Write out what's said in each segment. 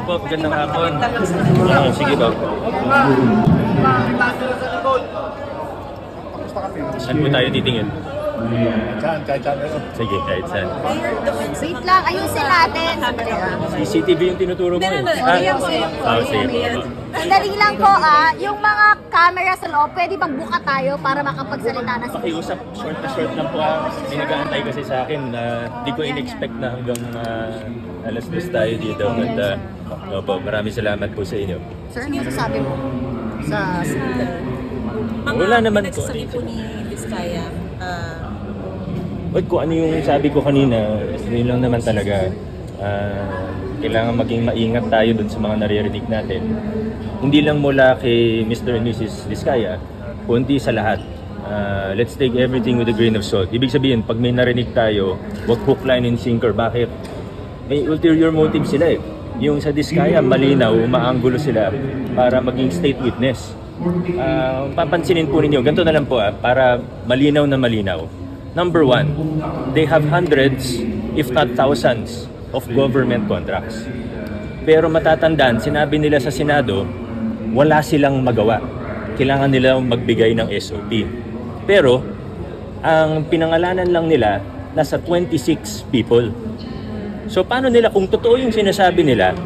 Magandang hapon. Sige ba? Saan po tayo titingin? Kahit saan. Sige, kahit saan. Wait lang, ayusin natin. CCTV yung tinuturo mo eh. Sige. Sandali lang po yung mga camera sa loob, pwede bang buka tayo para makapagsalita na sila? Pakiusap, short lang po May nag-aantay kasi sa akin na di ko in-expect na hanggang alas 2 tayo dito. At maraming salamat po sa inyo. Sir, ano yung sasabi mo? Wala naman po. Pinagsasabi po ni Vizcaya. Kung ano yung sabi ko kanina, yun lang naman talaga. Kailangan maging maingat tayo dun sa mga naririnig natin. Hindi lang mula kay Mr. and Mrs. Vizcaya, kundi sa lahat. Let's take everything with a grain of salt. Ibig sabihin, pag may narinig tayo, wag hook, line, and sinker. Bakit? May ulterior motive sila eh. Yung sa Vizcaya, malinaw, umaanggulo sila para maging state witness. Papansinin po ninyo, ganito na lang po para malinaw na malinaw. Number one, they have hundreds, if not thousands, of government contracts. Pero matatandaan, sinabi nila sa Senado, wala silang magawa. Kailangan nila magbigay ng SOP. Pero, ang pinangalanan lang nila, nasa 26 people. So, paano nila, kung totoo yung sinasabi nila,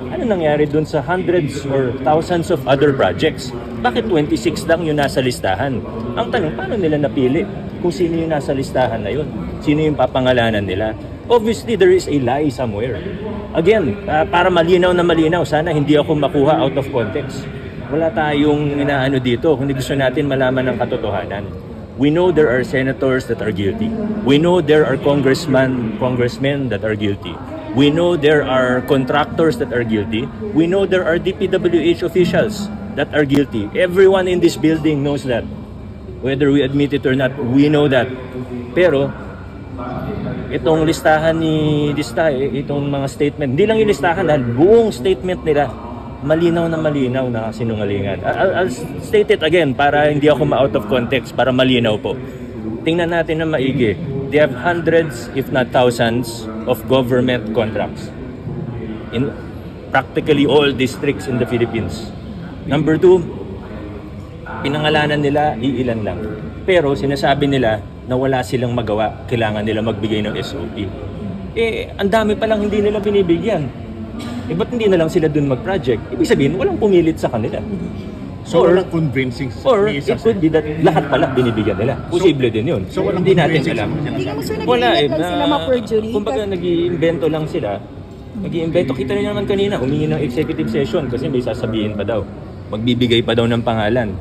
ano nangyari dun sa hundreds or thousands of other projects? Bakit 26 lang yung nasa listahan? Ang tanong, paano nila napili kung sino yung nasa listahan na yun? Sino yung papangalanan nila? Obviously, there is a lie somewhere. Again, para malinaw na malinaw, sana hindi ako makuha out of context. Wala tayong inaano dito, kundi gusto natin malaman ng katotohanan. We know there are senators that are guilty. We know there are congressmen that are guilty. We know there are contractors that are guilty. We know there are DPWH officials that are guilty. Everyone in this building knows that. Whether we admit it or not, we know that. Pero, itong listahan ni Vizcaya, itong mga statement, hindi lang yung listahan, dahil buong statement nila, malinaw na sinungalingan. I'll state it again para hindi ako ma-out of context, para malinaw po. Tingnan natin na maigi. They have hundreds, if not thousands, of government contracts in practically all districts in the Philippines. Number two, pinangalanan nila, iilan lang. Pero sinasabi nila na wala silang magawa, kailangan nila magbigay ng SOP. Ang dami palang hindi nila binibigyan. Ba't hindi na lang sila dun mag-project? Ibig sabihin, walang pumilit sa kanila. So, walang convincing. Or it could be that lahat pala binibigyan nila. Posible din yun. So, hindi natin alam. Hindi naman sir, Wala nag-iingat lang sila ma-perjury. Kumbaga, nag-iimbento lang sila. Nag-iimbento. Kita rin naman kanina, humingi ng executive session kasi may sasabihin pa daw. Magbibigay pa daw ng pangalan.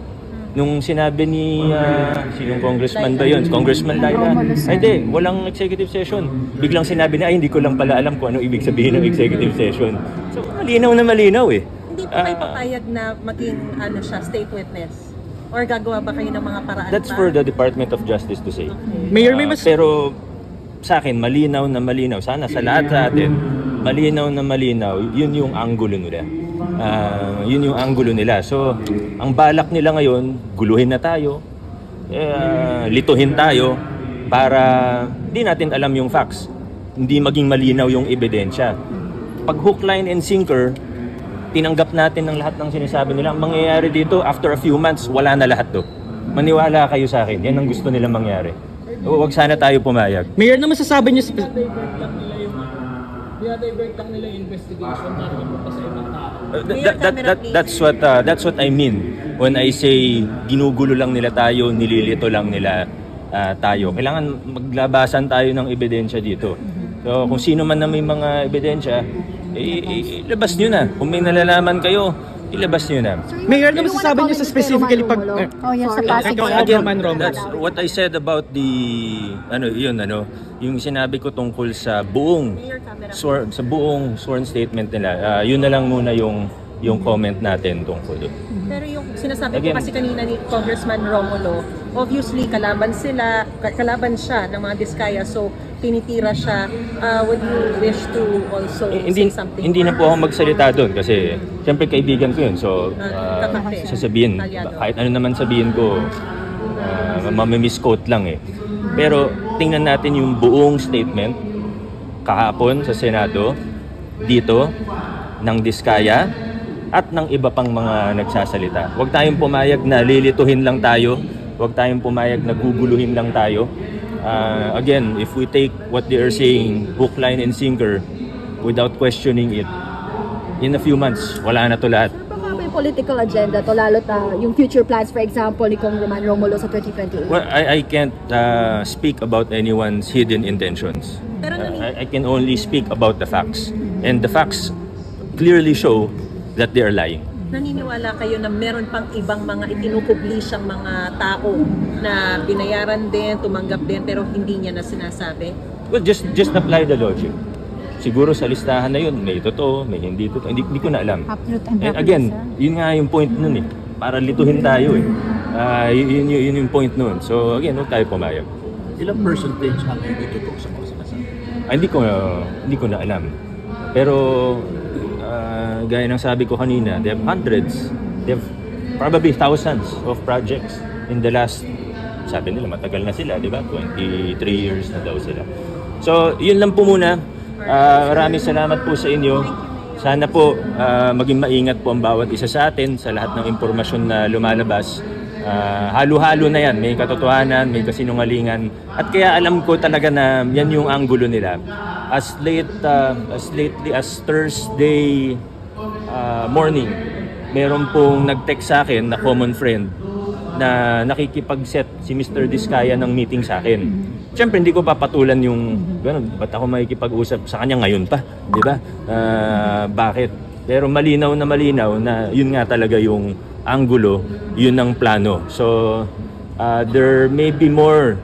Nung sinabi ni, sinong congressman ba yun? Congressman Laila. Ay di, walang executive session. Biglang sinabi niya, hindi ko lang pala alam kung anong ibig sabihin ng executive session. So, malinaw na malinaw eh. Hindi po kayo papayag na maging state witness? Or gagawa ba kayo ng mga paraan? That's for the Department of Justice to say. Okay. Mayor, may mas... Pero sa akin, malinaw na malinaw. Sana sa lahat sa atin, malinaw na malinaw, yun yung anggulo nila. Yun yung anggulo nila. So, ang balak nila ngayon, guluhin na tayo, lituhin tayo, para hindi natin alam yung facts. Hindi maging malinaw yung ebidensya. Pag hook, line, and sinker, tinanggap natin ng lahat ng sinasabi nila. Ang mangyayari dito, after a few months, wala na lahat to. Maniwala kayo sa akin. Yan ang gusto nila mangyari. Huwag sana tayo pumayag. Mayor, na masasabi niyo... Divert lang nila yung investigation para mapunta sa ibang tao. That's what I mean when I say ginugulo lang nila tayo, nililito lang nila tayo. Kailangan maglabasan tayo ng ebidensya dito. So kung sino man na may mga ebidensya, ilabas nyo na. Kung may nalalaman kayo, ilabas nyo na. Mayor, na masasabi niyo sa specifically pag... Again, that's what I said about the yung sinabi ko tungkol sa buong sworn statement nila. Yun na lang muna yung comment natin tungkol doon. Pero yung sinasabi ko kasi kanina ni Congressman Romulo, obviously kalaban siya ng mga Vizcaya, so tinitira siya. Would you wish to also say something? Hindi na po ako magsalita doon kasi siyempre kaibigan ko yun. So sasabihin, kahit ano naman sabihin ko, mamimisquote lang eh. Pero tingnan natin yung buong statement kahapon sa Senado. dito, ng Diskaya, at ng iba pang mga nagsasalita. Huwag tayong pumayag na lilituhin lang tayo. Huwag tayong pumayag na guguluhin lang tayo. Again, if we take what they are saying, hook, line, and sinker, without questioning it, in a few months, wala na to lahat. Baka may political agenda to, lalo yung future plans, for example, ni Congressman Romulo sa 2028. Well, I can't speak about anyone's hidden intentions. I can only speak about the facts. And the facts clearly show that they are lying. Naniniwala kayo na meron pang ibang mga itinupublisang mga tao na binayaran din, tumanggap din, pero hindi niya na sinasabi? Well, just apply the logic. Siguro sa listahan na yun, may totoo, may hindi totoo. Hindi ko na alam. And again, yun nga yung point nun eh. Para lituhin tayo eh. Yun yung point nun. So again, huwag tayo pumayag. Ilang percentage ang hindi totoo sa mga sinasabi? Hindi ko na alam. Pero gaya ng sabi ko kanina, they have hundreds, they have probably thousands of projects in the last, sabi nila matagal na sila, di ba? 23 years na daw sila. So, yun lang po muna. Maraming salamat po sa inyo. Sana po maging maingat po ang bawat isa sa atin sa lahat ng impormasyon na lumalabas. Halo-halo na yan, may katotohanan, may kasinungalingan. At kaya alam ko talaga na yan yung anggulo nila. As lately as Thursday morning, meron pong nag-text sa akin na common friend na nakikipag-set si Mr. Diskaya ng meeting sa akin. Siyempre, hindi ko papatulan yung gano'n, ba't ako makikipag-usap sa kanya ngayon pa, di ba? Bakit? Pero malinaw na yun nga talaga yung anggulo, yun ang plano. So, there may be more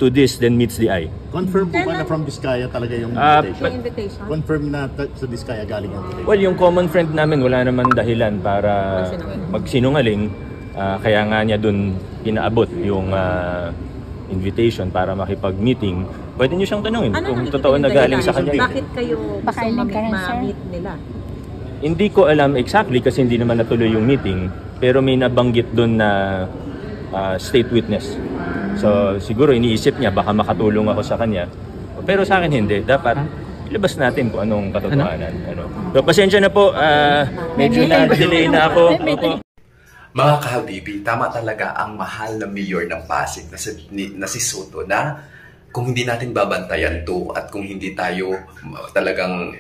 to this than meets the eye. Confirm po ba na from Diskaya talaga yung Yung invitation? invitation? Confirm na sa Diskaya galing ang invitation? Well, yung common friend namin, wala naman dahilan para magsinungaling. Kaya nga niya dun inaabot yung invitation para makipag-meeting. Pwede niyo siyang tanungin kung totoo na galing sa kanya. Bakit kayo gusto ma-meet nila? Hindi ko alam exactly kasi hindi naman natuloy yung meeting. Pero may nabanggit dun na state witness. So siguro iniisip niya baka makatulong ako sa kanya. Pero sa akin hindi. Dapat ilabas natin kung anong katotohanan. So pasensya na po. Medyo na-delay na ako. Mga kahabibi, tama talaga ang mahal na mayor ng Pasig na si Soto na kung hindi natin babantayan to at kung hindi tayo talagang,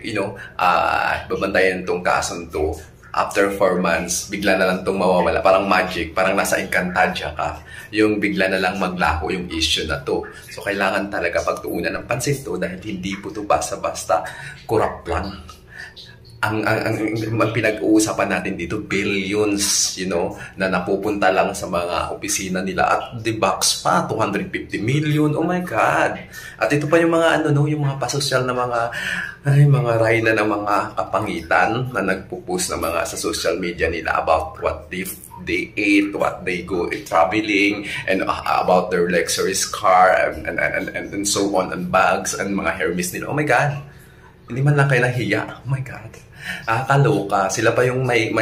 babantayan tong kasong to, after 4 months, bigla na lang itong mawawala. Parang magic, parang nasa Encantadia ka. Yung bigla na lang maglaho yung issue na to. So, kailangan talaga pagtuunan ng pansin to dahil hindi po to basta-basta corrupt lang. Ang pinag-uusapan natin dito, billions, na napupunta lang sa mga opisina nila at the box pa, 250 million, oh my God. At ito pa yung mga, yung mga pasosyal na mga rayna ng mga kapangitan na nagpo-post na mga sa social media nila about what they ate, what they go traveling, and about their luxurious car, and so on, and bags, and mga Hermes nila. Oh my God. Hindi man lang kayo nahiya. Oh my God. Kaloka. Sila pa yung may